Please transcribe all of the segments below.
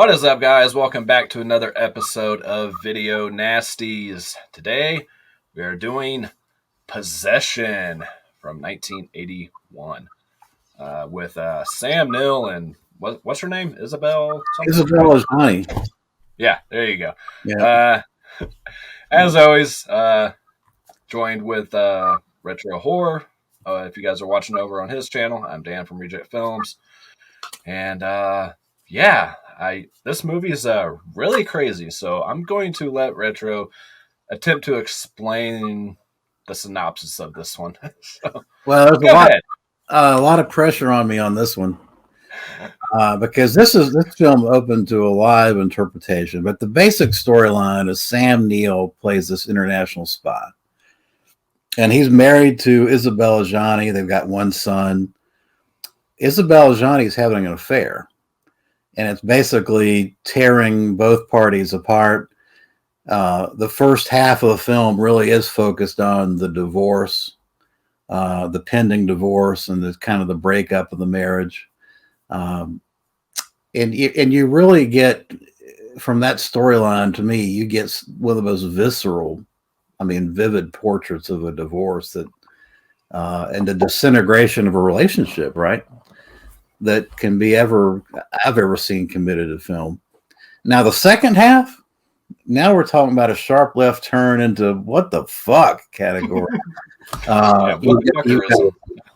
What is up, guys? Welcome back to another episode of Video Nasties. Today, we are doing Possession from 1981 with Sam Neill and what's her name? Isabel something? Isabel is honey. Yeah, there you go. Yeah. As always, joined with Retro Horror. If you guys are watching over on his channel, I'm Dan from Reject Films. And this movie is really crazy. So I'm going to let Retro attempt to explain the synopsis of this one. Well, there's a lot of pressure on me on this one because this film open to a live interpretation. But the basic storyline is Sam Neill plays this international spy, and he's married to Isabel Ajani. They've got one son. Isabel Ajani is having an affair, and it's basically tearing both parties apart. The first half of the film really is focused on the divorce, the pending divorce, and the kind of the breakup of the marriage. And you really get from that storyline, to me, you get one of the most visceral, vivid portraits of a divorce that and the disintegration of a relationship, right? That can be I've ever seen committed in film. Now the second half, now we're talking about a sharp left turn into what the fuck category.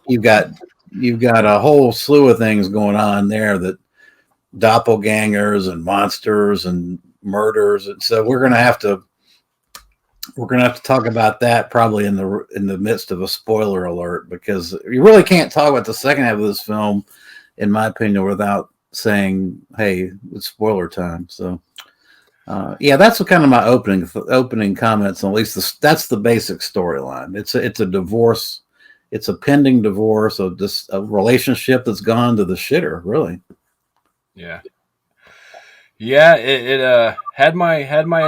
You've got a whole slew of things going on there, that doppelgangers and monsters and murders, and so we're gonna have to talk about that probably in the midst of a spoiler alert, because you really can't talk about the second half of this film, in my opinion, without saying, hey, it's spoiler time. So that's kind of my opening comments. At least that's the basic storyline. It's a divorce. It's a pending divorce of a relationship that's gone to the shitter, really. Yeah. Yeah, it had my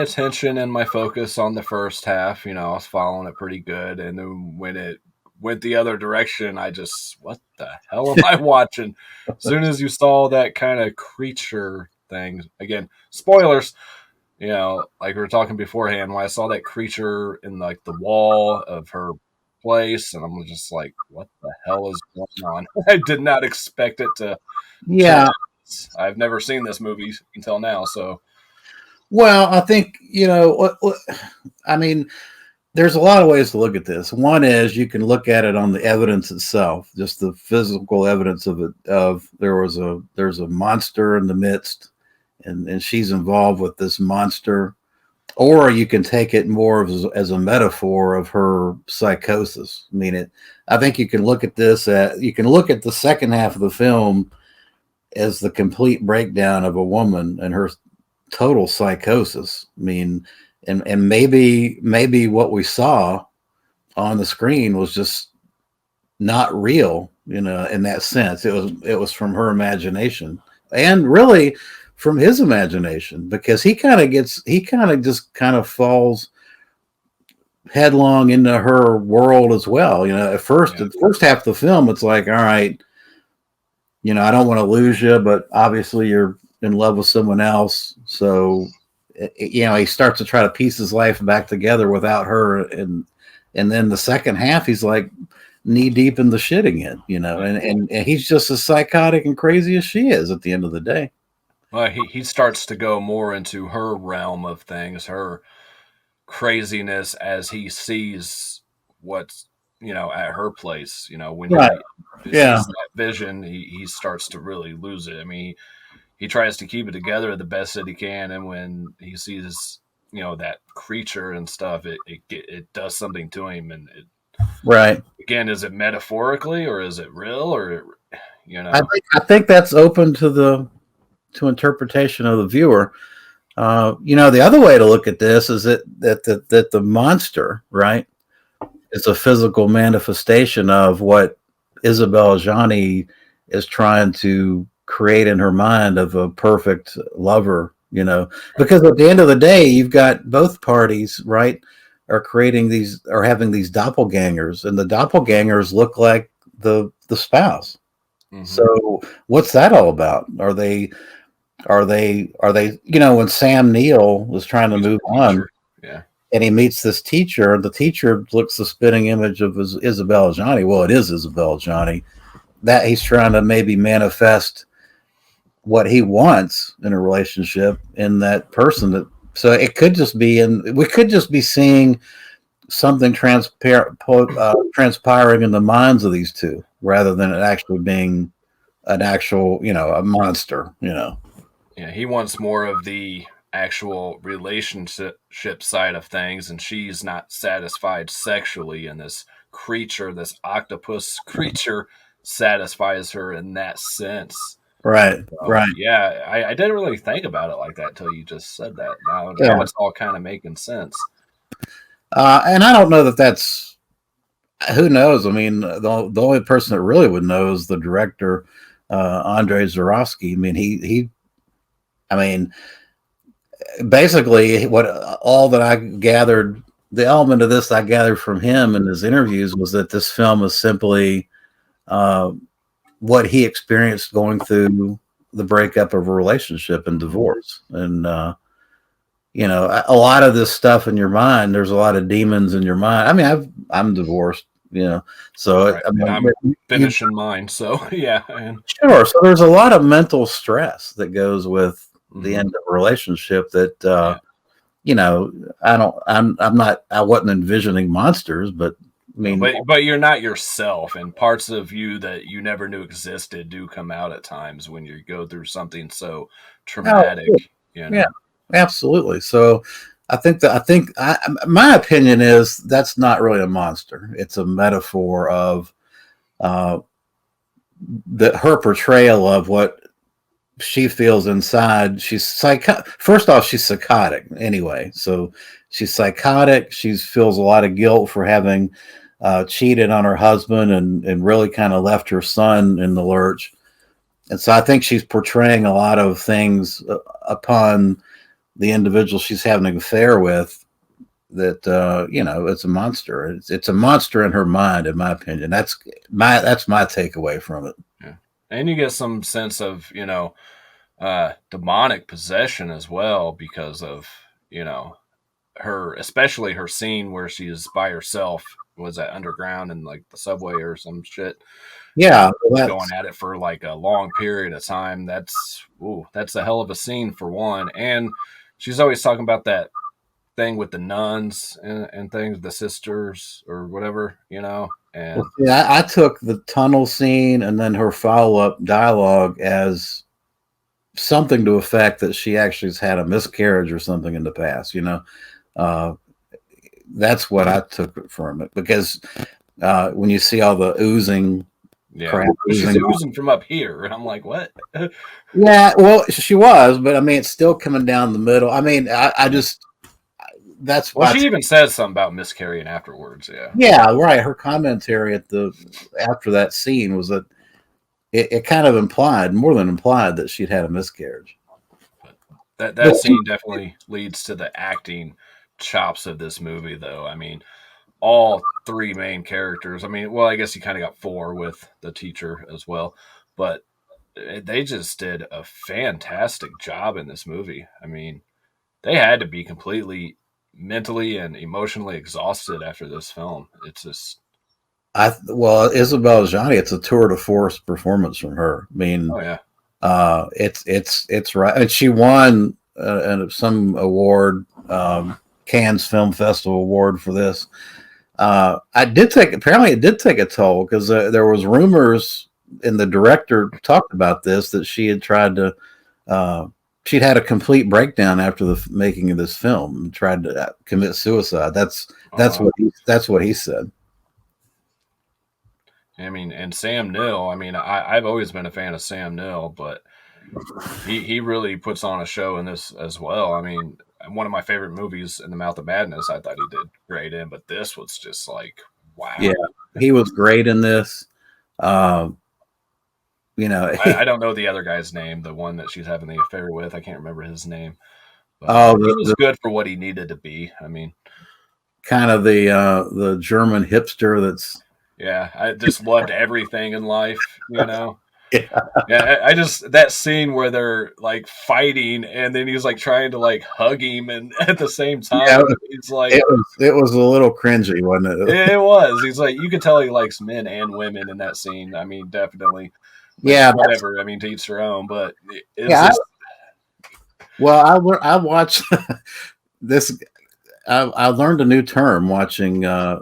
attention and my focus on the first half. I was following it pretty good, and then when it went the other direction, I just, what the hell am I watching? As soon as you saw that kind of creature thing, again, spoilers, like we were talking beforehand, when I saw that creature in like the wall of her place, and I'm just like, what the hell is going on? I did not expect it to. Yeah. I've never seen this movie until now, so. Well, I think, there's a lot of ways to look at this. One is you can look at it on the evidence itself, just the physical evidence of it. There's a monster in the midst, and she's involved with this monster. Or you can take it more as a metaphor of her psychosis. I think you can look at the second half of the film as the complete breakdown of a woman and her total psychosis. And maybe what we saw on the screen was just not real, in that sense. It was from her imagination, and really from his imagination, because he kind of falls headlong into her world as well. At first, the first half of the film, it's like, all right, I don't want to lose you, but obviously you're in love with someone else. So, he starts to try to piece his life back together without her. And then the second half, he's like knee deep in the shit again, and he's just as psychotic and crazy as she is at the end of the day. Well, he starts to go more into her realm of things, her craziness, as he sees what's, at her place, when he sees that vision, he starts to really lose it. He tries to keep it together the best that he can, and when he sees, that creature and stuff, it does something to him. And again, is it metaphorically or is it real, or I think that's open to interpretation of the viewer. The other way to look at this is that the monster, right, is a physical manifestation of what Isabel Ajani is trying to create in her mind of a perfect lover, because at the end of the day, you've got both parties, right, are having these doppelgangers, and the doppelgangers look like the spouse. Mm-hmm. So what's that all about? Are they are they when Sam Neill was trying to He's move a on teacher. Yeah. and he meets this teacher, the teacher looks the spitting image of Isabella Johnny. Well, it is Isabella Johnny. That he's trying to maybe manifest what he wants in a relationship in that person. That so it could just be, and we could just be seeing something transpiring in the minds of these two, rather than it actually being an actual, a monster. Yeah, he wants more of the actual relationship side of things, and she's not satisfied sexually, and this creature, this octopus creature, satisfies her in that sense. Right, So right, yeah, I didn't really think about it like that until you just said that. Now yeah. it's all kind of making sense. And I don't know that that's who knows. I mean, the only person that really would know is the director, Andrei Zarowski. I mean, I mean, basically, what all that I gathered, the element of this I gathered from him in his interviews was that this film was simply uh, what he experienced going through the breakup of a relationship and divorce. And a lot of this stuff in your mind, there's a lot of demons in your mind. I mean, I'm divorced, so Right. I And mean, I'm you, finishing mine, so yeah. And sure. So there's a lot of mental stress that goes with the mhm, end of a relationship that yeah. you know, I'm not, I wasn't envisioning monsters, but I No, mean, but you're not yourself, and parts of you that you never knew existed do come out at times when you go through something so oh, traumatic. You yeah, know. absolutely. So my opinion is that's not really a monster. It's a metaphor of uh, her portrayal of what she feels inside. First off, she's psychotic anyway. So she's psychotic. She feels a lot of guilt for having cheated on her husband and really kind of left her son in the lurch. And so I think she's portraying a lot of things upon the individual she's having an affair with. That it's a monster. It's a monster in her mind, in my opinion. That's my takeaway from it. Yeah. And you get some sense of demonic possession as well because of her, especially her scene where she is by herself. Was that underground in like the subway or some shit? Yeah, And well, going at it for like a long period of time. That's a hell of a scene for one. And she's always talking about that thing with the nuns and things, the sisters or whatever, well, and yeah, I took the tunnel scene and then her follow up dialogue as something to effect that she actually has had a miscarriage or something in the past. Uh, that's what I took from it because when you see all the oozing yeah, crap but she's oozing, oozing from up here, and I'm like, what? yeah, well, she was, but I mean, it's still coming down the middle. I mean, I Yeah. just that's Well, why. she even says something about miscarrying afterwards. Yeah, Yeah, right. Her commentary after that scene was that it kind of implied, more than implied, that she'd had a miscarriage. but that But that scene definitely leads to the acting chops of this movie, though. I mean, all three main characters. I mean, well, I guess you kind of got four with the teacher as well, but they just did a fantastic job in this movie. I mean, they had to be completely mentally and emotionally exhausted after this film. It's just, Isabel Johnny, it's a tour de force performance from her. I mean, oh yeah, it's right, and she won some award, Cannes Film Festival award for this. Apparently it did take a toll because there was rumors, and the director talked about this, that she had tried to uh, she'd had a complete breakdown after the making of this film and tried to commit suicide. oh wow. That's what he said. I mean, and Sam Neill. I mean, I've always been a fan of Sam Neill, but he really puts on a show in this as well. I mean, one of my favorite movies, In the Mouth of Madness, I thought he did great in, but this was just like, Yeah, wow. he was great in this. Um, you know, I don't know the other guy's name, the one that she's having the affair with. I can't remember his name, but oh, he was good for what he needed to be. I mean, kind of the German hipster that's yeah, I just loved everything in life. Yeah, I just that scene where they're like fighting, and then he's like trying to like hug him, and at the same Yeah, time, he's like, it was a little cringy, wasn't it? it was. He's like, you could tell he likes men and women in that scene. I mean, definitely, which Yeah, whatever. I mean, to each their own, but it was yeah. just Well, I watched this. I learned a new term watching. I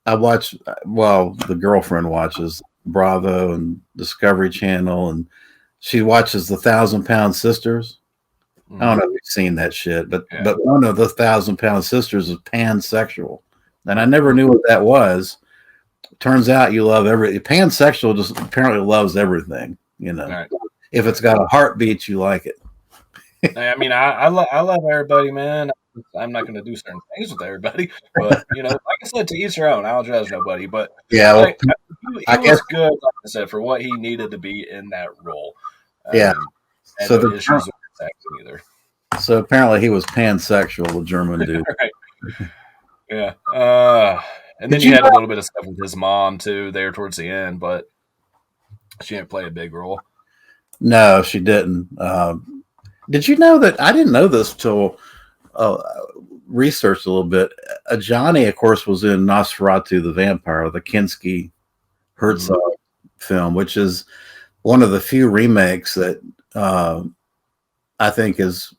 watch. Well, the girlfriend watches Bravo and Discovery Channel, and she watches the Thousand Pound Sisters. I don't know if you've seen that shit, but yeah. but one of the Thousand Pound Sisters is pansexual, and I never knew what that was. Turns out you love pansexual just apparently loves everything. Right. If it's got a heartbeat, you like it. I mean, I love everybody, man. I'm not going to do certain things with everybody, but like I said, to each their own. I'll judge nobody, but Yeah, well, he was good, like I said, for what he needed to be in that role. Yeah. And So no issues with his acting either. So apparently he was pansexual, the German dude. Right. Yeah. And then you had a little bit of stuff with his mom too there towards the end, but she didn't play a big role. No, she didn't. Did you know that? I didn't know this till researched a little bit. Johnny, of course, was in Nosferatu the Vampire, the Kinski Herzog film, which is one of the few remakes that I think is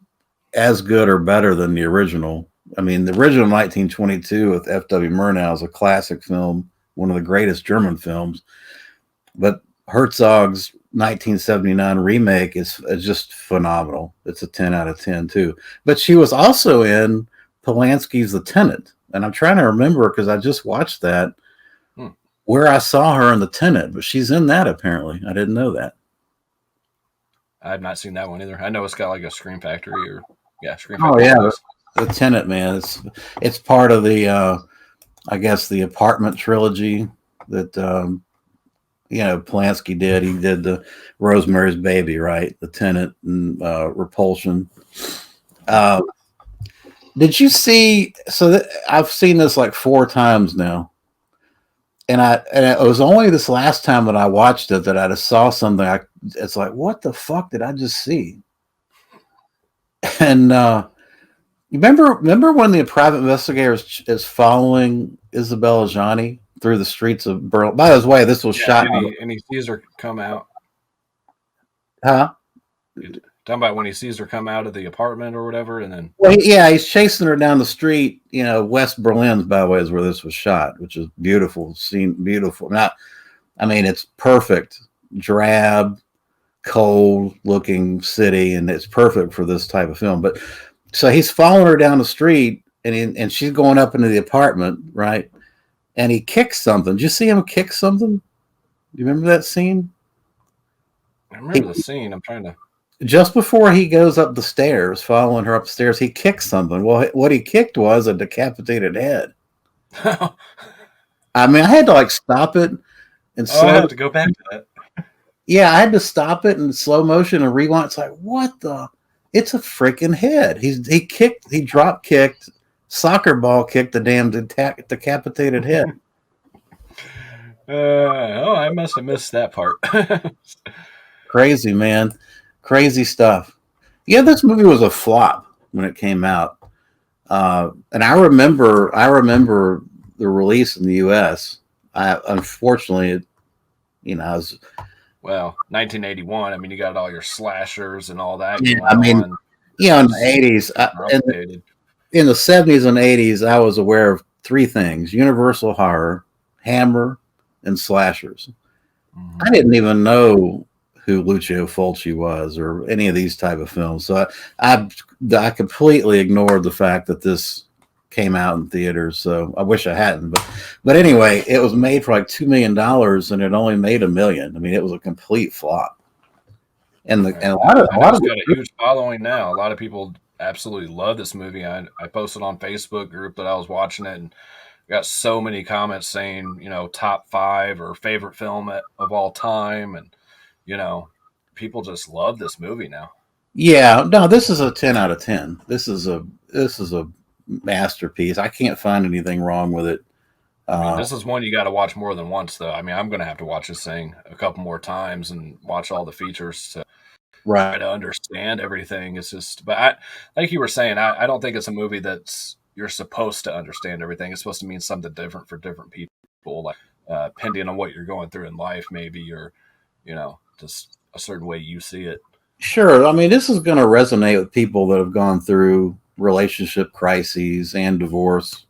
as good or better than the original. I mean, the original 1922 with F.W. Murnau is a classic film, one of the greatest German films. But Herzog's 1979 remake is just phenomenal. It's a 10 out of 10 too. But she was also in Polanski's The Tenant, and I'm trying to remember because I just watched that where I saw her in The Tenant, but she's in that apparently. I didn't know that. I've not seen that one either. I know it's got like a Scream Factory or Scream Factory. Oh yeah, The Tenant, man. It's part of the I guess the Apartment trilogy that Polanski did. He did the Rosemary's Baby, right? The Tenant and Repulsion. Did you see? So I've seen this like 4 times now, and it was only this last time that I watched it that I just saw something. It's like, what the fuck did I just see? And you remember when the private investigator is following Isabella Gianni through the streets of Berlin? By the way, this was shot. And he sees her come out. Huh? Talking about when he sees her come out of the apartment or whatever, and then he's chasing her down the street. West Berlin, by the way, is where this was shot, which is beautiful scene. Beautiful. I mean, it's perfect. Drab, cold looking city, and it's perfect for this type of film. But so he's following her down the street, and she's going up into the apartment, right? And he kicks something. Did you see him kick something? Do you remember that scene? I remember the scene. I'm trying to. Just before he goes up the stairs, following her upstairs, he kicks something. Well, what he kicked was a decapitated head. I mean, I had to like stop it and I have to go back to that. Yeah, I had to stop it in slow motion and rewind. It's like, what the? It's a freaking head. He drop kicked, soccer ball kicked the damn decapitated head. I must have missed that part. Crazy, man. Crazy stuff. Yeah, this movie was a flop when it came out. And I remember the release in the U.S. Unfortunately, I was... Well, 1981. I mean, you got all your slashers and all that. Yeah, I mean, in the 80s, in the 70s and 80s, I was aware of 3 things: Universal Horror, Hammer, and slashers. I didn't even know who Lucio Fulci was or any of these type of films. So I completely ignored the fact that this came out in theaters. So I wish I hadn't. But anyway, it was made for like $2 million and it only made $1 million. I mean, it was a complete flop. And a lot of got a huge following now. A lot of people absolutely love this movie. I posted on Facebook group that I was watching it and got so many comments saying, top 5 or favorite film of all time. And, people just love this movie now. Yeah, no, this is a 10 out of 10. This is a masterpiece. I can't find anything wrong with it I mean, this is one you got to watch more than once, though. I mean, I'm going to have to watch this thing a couple more times and watch all the features to try Right. to understand everything. It's just, but like you were saying, I don't think it's a movie that's you're supposed to understand everything. It's supposed to mean something different for different people, like depending on what you're going through in life, maybe, or just a certain way you see it. Sure. I mean, this is going to resonate with people that have gone through relationship crises and divorce.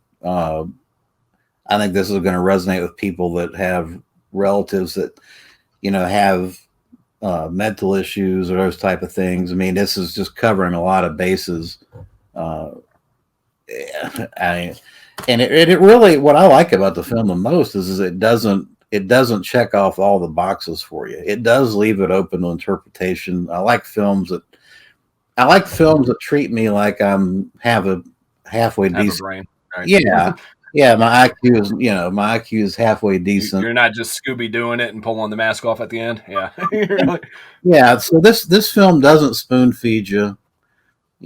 I think this is going to resonate with people that have relatives that, have mental issues or those type of things. I mean, this is just covering a lot of bases. Uh, I, and it really, what I like about the film the most is it doesn't check off all the boxes for you. It does leave it open to interpretation. I like films that treat me like have a halfway Have a decent. brain, right? Yeah, yeah. My IQ is halfway decent. You're not just Scooby doing it and pulling the mask off at the end. Yeah, you're like, Yeah. So this film doesn't spoon feed you.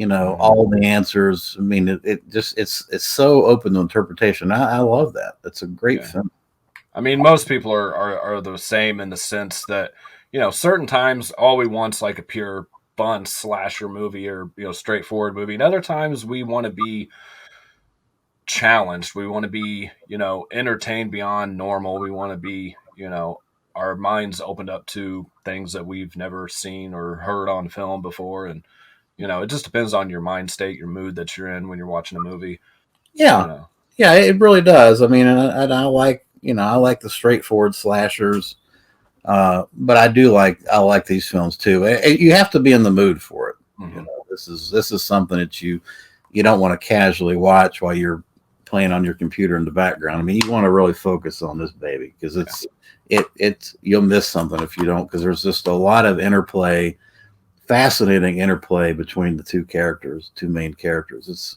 mhm. All the answers. I mean, it just it's so open to interpretation. I love that. It's a great Yeah. film. I mean, most people are the same in the sense that certain times all we want's like a pure fun slasher movie or straightforward movie, and other times we want to be challenged. We want to be entertained beyond normal. We want to be our minds opened up to things that we've never seen or heard on film before, and it just depends on your mind state, your mood that you're in when you're watching a movie. You Yeah, know, yeah. It really does. I mean, and I like I like the straightforward slashers. But I like these films too. You have to be in the mood for it. hmm This is something that you don't want to casually watch while you're playing on your computer in the background. I mean, you want to really focus on this baby because yeah, it's you'll miss something if you don't, because there's just a lot of interplay, fascinating interplay between the two main characters. It's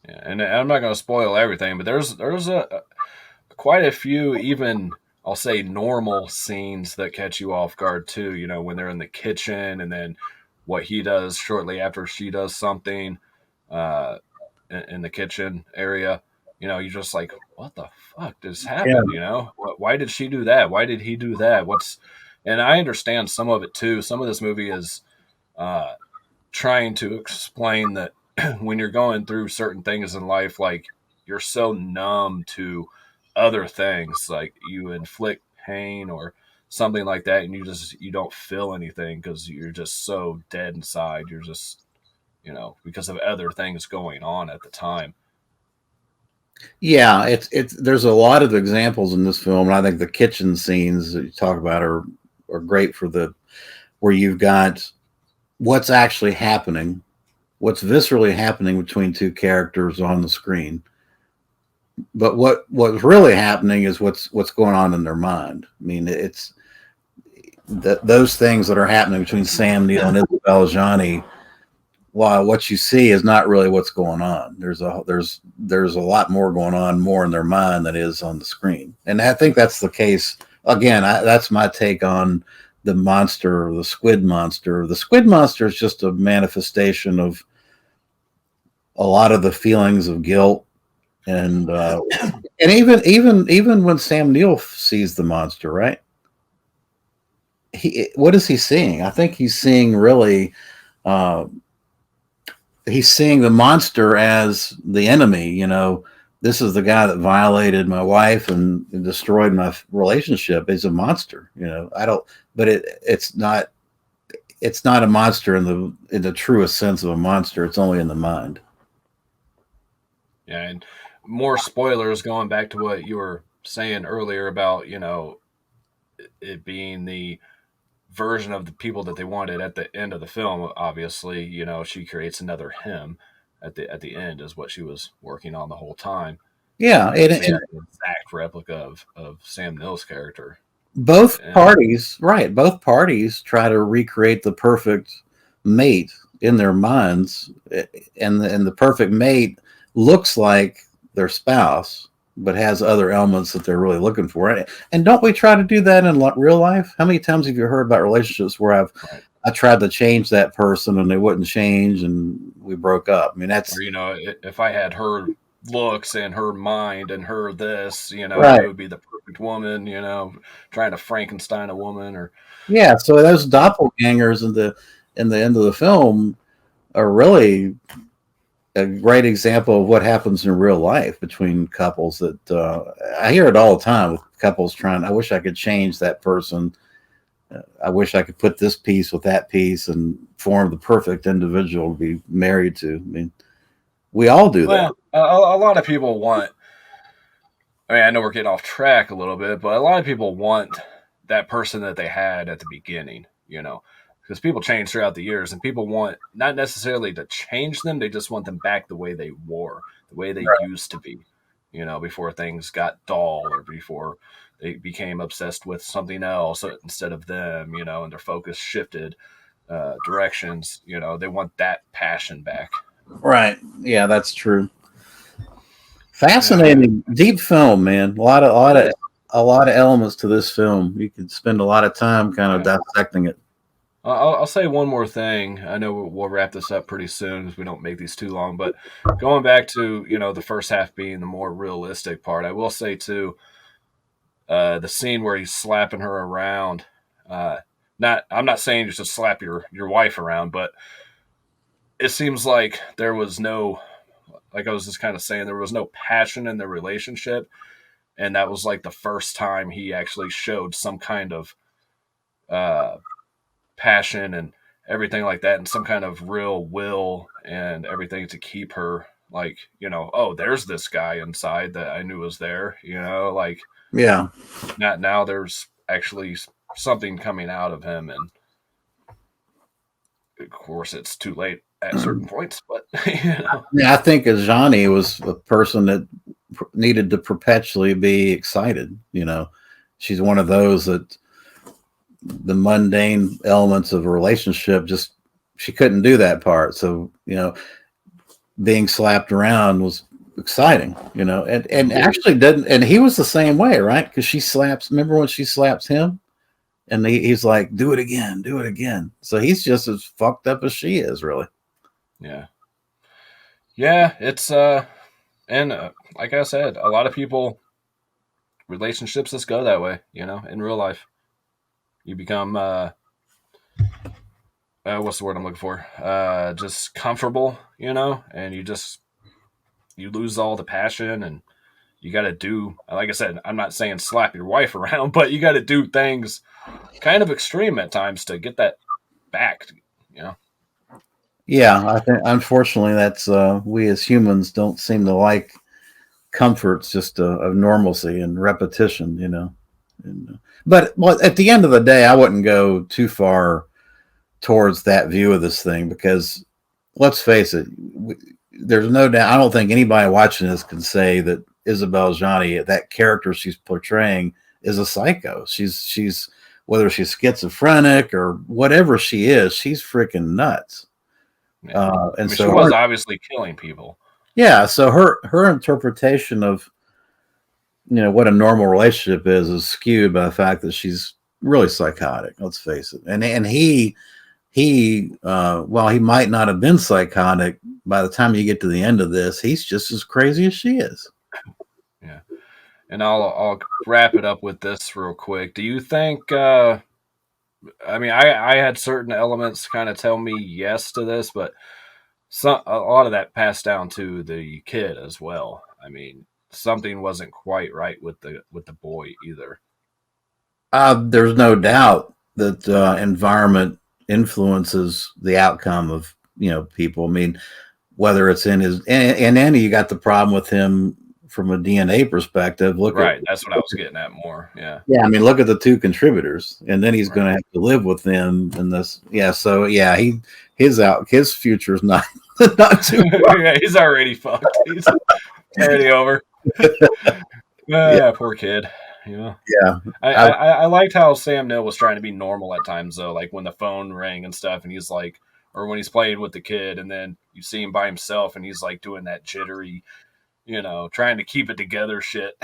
yeah. And I'm not going to spoil everything, but there's a quite a few even I'll say normal scenes that catch you off guard too. When they're in the kitchen and then what he does shortly after she does something uh, in the kitchen area. You're just like, what the fuck just yeah, happened? Why did she do that? Why did he do that? And I understand some of it too. Some of this movie is uh, trying to explain that when you're going through certain things in life, like you're so numb to other things, like you inflict pain or something like that, and you don't feel anything because you're just so dead inside. You're just because of other things going on at the time. yeah. It's there's a lot of examples in this film, and I think the kitchen scenes that you talk about are great for the where you've got what's actually happening, what's viscerally happening between two characters on the screen. But what's really happening is what's going on in their mind. I mean, it's those things that are happening between Sam Neill and Isabel Johnny. While what you see is not really what's going on, there's a lot more going on, more in their mind than is on the screen. And I think that's the case. Again, that's my take on the monster, the squid monster. The squid monster is just a manifestation of a lot of the feelings of guilt and even when Sam Neill sees the monster, right? What is he seeing? I think he's seeing really uh, he's seeing the monster as the enemy. This is the guy that violated my wife and destroyed my relationship. He's a monster. I don't, but it's not. It's not a monster in the truest sense of a monster. It's only in the mind. Yeah, and more spoilers going back to what you were saying earlier about it being the version of the people that they wanted at the end of the film. Obviously, she creates another him at the end is what she was working on the whole time. Yeah, So yeah, an exact replica of Sam Neill's character at both the end. parties, right? Both parties try to recreate the perfect mate in their minds, and the perfect mate looks like their spouse, but has other elements that they're really looking for. And don't we try to do that in real life? How many times have you heard about relationships where Right. I tried to change that person and they wouldn't change, and we broke up? I mean, Or that's if I had her looks and her mind and her this, Right. it would be the perfect woman, trying to Frankenstein a woman or Yeah. So those doppelgangers in the end of the film are really a great example of what happens in real life between couples. That I hear it all the time with couples trying. I wish I could change that person. I wish I could put this piece with that piece and form the perfect individual to be married to. I mean, we all do that. well, a lot of people want. I mean, I know we're getting off track a little bit, but a lot of people want that person that they had at the beginning, because people change throughout the years and people want not necessarily to change them, they just want them back the way they were, the way they used to be, before things got dull or before they became obsessed with something else instead of them, and their focus shifted directions, they want that passion back. Right. Yeah, that's true. Yeah, Fascinating, deep film, man. it is. A lot of elements to this film. You could spend a lot of time kind of Yeah. dissecting it. I'll say one more thing. I know we'll wrap this up pretty soon because we don't make these too long. But going back to the first half being the more realistic part, I will say too the scene where he's slapping her around. Not I'm not saying you should slap your wife around, but it seems like there was no, like I was just kind of saying, there was no passion in the relationship, and that was like the first time he actually showed some kind of uh, passion and everything like that, and some kind of real will and everything to keep her like, oh, there's this guy inside that I knew was there, like Yeah. not now there's actually something coming out of him, and of course it's too late at certain points, but Yeah, I think Johnny was a person that needed to perpetually be excited. She's one of those that the mundane elements of a relationship just she couldn't do that part. So being slapped around was exciting. And actually didn't. And he was the same way, right? Because she slaps. Remember when she slaps him? And he's like, do it again, do it again. So he's just as fucked up as she is, really. yeah, yeah, it's and like I said, a lot of people relationships just go that way, in real life you become what's the word I'm looking for, just comfortable, and you lose all the passion, and you got to do, like I said, I'm not saying slap your wife around, but you got to do things kind of extreme at times to get that back, you know. Yeah, I think unfortunately that's we as humans don't seem to like comforts just of normalcy and repetition, but well, at the end of the day, I wouldn't go too far towards that view of this thing because let's face it, there's no doubt. I don't think anybody watching this can say that Isabel Johnny, that character she's portraying, is a psycho. She's whether she's schizophrenic or whatever she is, she's freaking nuts. Yeah. And She so was obviously killing people. yeah, so her interpretation of what a normal relationship is skewed by the fact that she's really psychotic. Let's face it. And he while he might not have been psychotic, by the time you get to the end of this, he's just as crazy as she is. Yeah, and I'll wrap it up with this real quick. Do you think? I mean, I had certain elements kind of tell me yes to this, but a lot of that passed down to the kid as well. I mean, something wasn't quite right with the boy either. There's no doubt that environment influences the outcome of people. I mean, whether it's in his and Andy, you got the problem with him from a DNA perspective. That's what I was getting at more. Yeah. Yeah, I mean, look at the two contributors, and then he's going to have to live with them in this. Yeah, so yeah, his future is not not too. Yeah, he's already fucked. He's already over. Yeah, poor kid. Yeah, I liked how Sam Neill was trying to be normal at times though, like when the phone rang and stuff, and he's like, or when he's playing with the kid, and then you see him by himself, and he's like doing that jittery, trying to keep it together shit.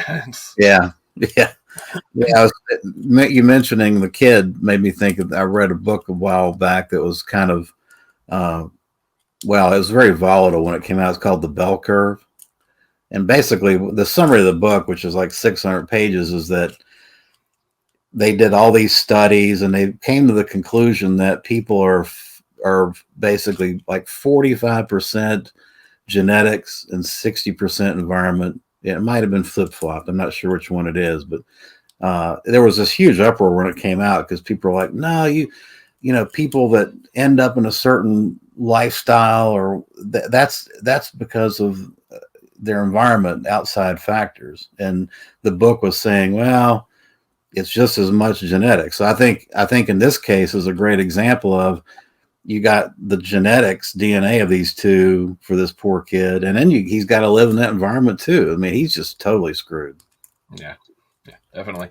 yeah. You mentioning the kid made me think of. I read a book a while back that was kind of, it was very volatile when it came out. It's called The Bell Curve, And basically, the summary of the book, which is like 600 pages, is that they did all these studies and they came to the conclusion that people are basically like 45% genetics and 60% environment. Yeah, it might have been flip-flopped. I'm not sure which one it is, but there was this huge uproar when it came out because people were like, no, people that end up in a certain lifestyle or that's because of their environment, outside factors. And the book was saying, well, it's just as much genetics. So I think in this case is a great example of, you got the genetics DNA of these two for this poor kid, and then he's got to live in that environment too. I mean, he's just totally screwed. Yeah, definitely.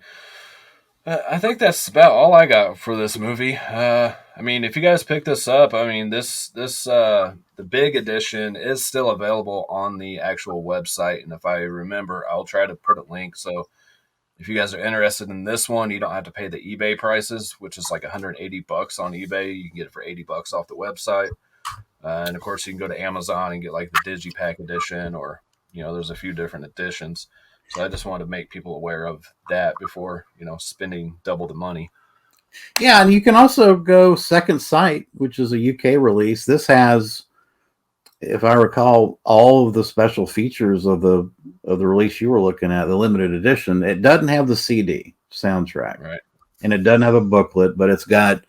I think that's about all I got for this movie. I mean, if you guys pick this up, I mean, the big edition is still available on the actual website, and if I remember, I'll try to put a link. So if you guys are interested in this one, you don't have to pay the eBay prices, which is like $180 on eBay. You can get it for $80 off the website. And of course, you can go to Amazon and get like the Digipack edition, or, there's a few different editions. So I just wanted to make people aware of that before, spending double the money. Yeah, and you can also go Second Sight, which is a UK release. This has, if I recall, all of the special features of the release you were looking at, the limited edition. It doesn't have the CD soundtrack, right? And it doesn't have a booklet, but it's got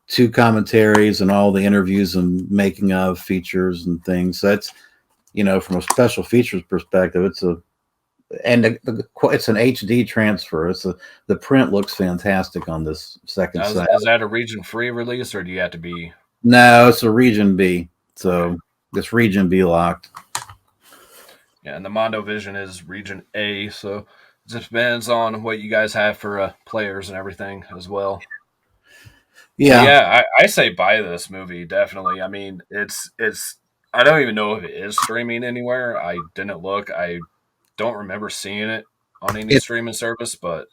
2 commentaries and all the interviews and making of features and things. So that's, from a special features perspective, it's an HD transfer. The print looks fantastic on this Second Sight. Is that a region free release, or do you have to be? No, it's a region B. So this region B locked. Yeah, and the Mondo Vision is region A, so it just depends on what you guys have for players and everything as well. Yeah, yeah, I say buy this movie definitely. I mean, it's. I don't even know if it is streaming anywhere. I didn't look. I don't remember seeing it on any streaming service, but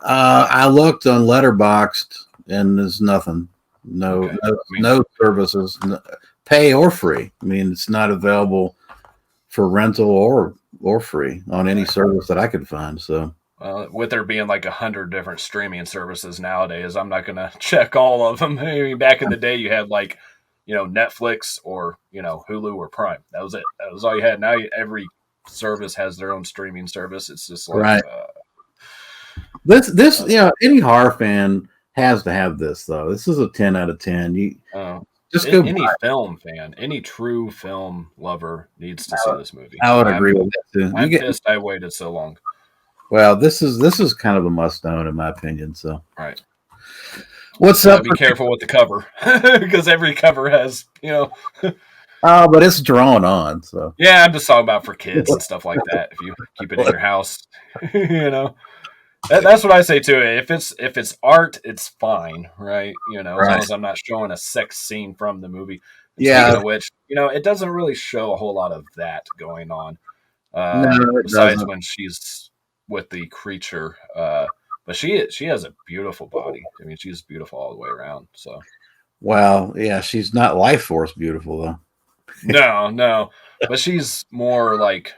I looked on Letterboxd and there's nothing. No, okay. no services, pay or free. I mean, it's not available for rental or free on any service that I could find. So, with there being like 100 different streaming services nowadays, I'm not going to check all of them. I mean, back in the day, you had like, Netflix or, Hulu or Prime. That was it. That was all you had. Now every service has their own streaming service. It's just like, right. This any horror fan has to have this though. This is a 10 out of 10. You just go. Any film fan, any true film lover needs to see this movie. I would agree with that too. I'm pissed I waited so long. Well, this is kind of a must own in my opinion. So, right. What's up? Be careful with the cover because every cover has, but it's drawn on. So yeah, I'm just talking about for kids and stuff like that. If you keep it in your house, that's what I say too. If it's art, it's fine, right? As long as I'm not showing a sex scene from the movie. Yeah. Speaking of which, it doesn't really show a whole lot of that going on. Besides when she's with the creature. But she has a beautiful body. I mean, she's beautiful all the way around. So, well, yeah, she's not Life Force beautiful though. No, but she's more like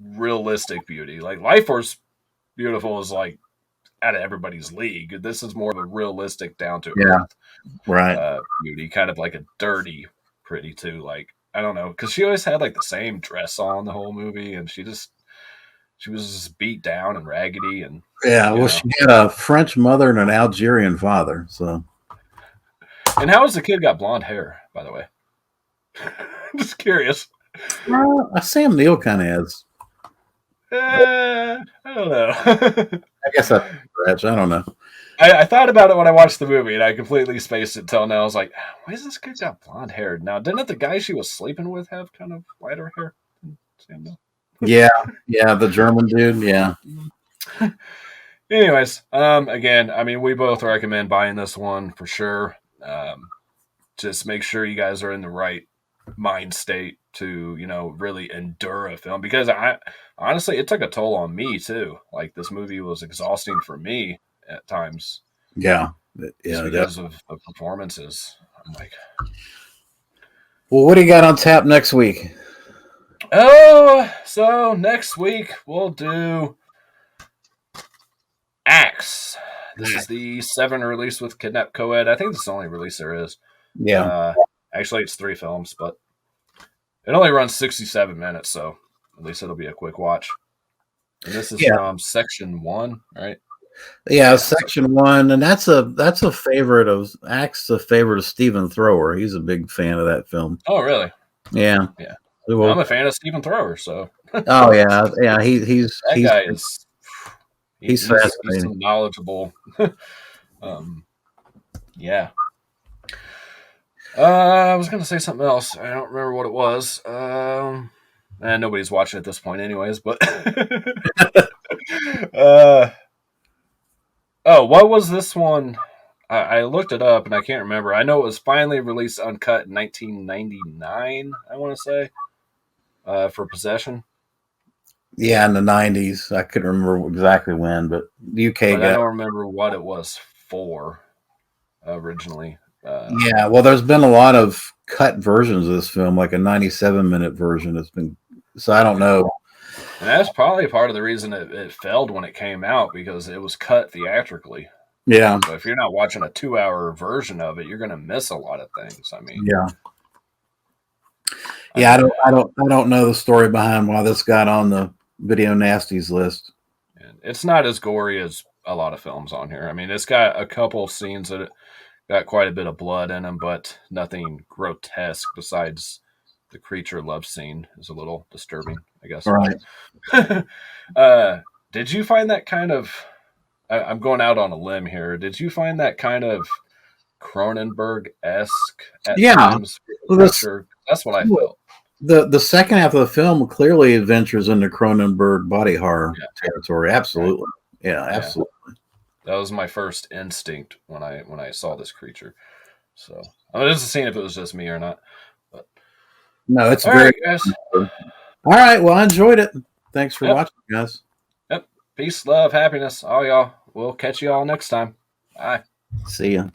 realistic beauty. Like Life Force beautiful is like out of everybody's league. This is more of a realistic, down to earth, right? Beauty, kind of like a dirty pretty too. Like I don't know, because she always had like the same dress on the whole movie, and she was just beat down and raggedy and. Yeah, well, she had a French mother and an Algerian father. So, and how has the kid got blonde hair? By the way, just curious. Sam Neill kind of has. I don't know. I guess that's a stretch. I don't know. I thought about it when I watched the movie, and I completely spaced it until now. I was like, why is this kid got blonde hair? Now, didn't the guy she was sleeping with have kind of lighter hair than Sam Neill? Yeah, the German dude. Yeah. Anyways, again, I mean, we both recommend buying this one for sure. Just make sure you guys are in the right mind state to, really endure a film, because honestly, it took a toll on me too. Like this movie was exhausting for me at times. Yeah. Because of performances. I'm like, well, what do you got on tap next week? Oh, so next week we'll do Axe. This is the 7 release with Kidnap Coed. I think this is the only release there is. Yeah. Actually, it's 3 films, but it only runs 67 minutes, so at least it'll be a quick watch. And this is Yeah. from Section 1, right? Yeah, Section 1, and that's a favorite of Axe, a favorite of Stephen Thrower. He's a big fan of that film. Oh, really? Yeah. Yeah. Well, I'm a fan of Stephen Thrower, so. Oh yeah. He's that he's guy is. he's He's fascinating. knowledgeable. Yeah. I was gonna say something else. I don't remember what it was. And nobody's watching at this point, anyways. But what was this one? I looked it up and I can't remember. I know it was finally released uncut in 1999. I want to say for Possession. Yeah, in the 90s. I couldn't remember exactly when, but the UK But I guy. don't remember what it was for originally. Yeah, well, there's been a lot of cut versions of this film, like a 97-minute version. It's been so I don't know. And that's probably part of the reason it failed when it came out, because it was cut theatrically. Yeah. So if you're not watching a 2-hour version of it, you're going to miss a lot of things. I mean, Yeah. Yeah, I don't know the story behind why this got on the Video Nasties list. And it's not as gory as a lot of films on here. I mean, it's got a couple scenes that got quite a bit of blood in them, but nothing grotesque besides the creature love scene is a little disturbing, I guess. Right. Did you find that kind of? I'm going out on a limb here. Did you find that kind of Cronenberg-esque at times? Well, that's what I felt. The second half of the film clearly ventures into Cronenberg body horror territory. Absolutely. Right. Yeah, absolutely. Yeah. That was my first instinct when I saw this creature. So I was just seeing if it was just me or not. But no, it's very right, guys. All right. Well, I enjoyed it. Thanks for watching, guys. Yep. Peace, love, happiness, all y'all. We'll catch you all next time. Bye. See ya.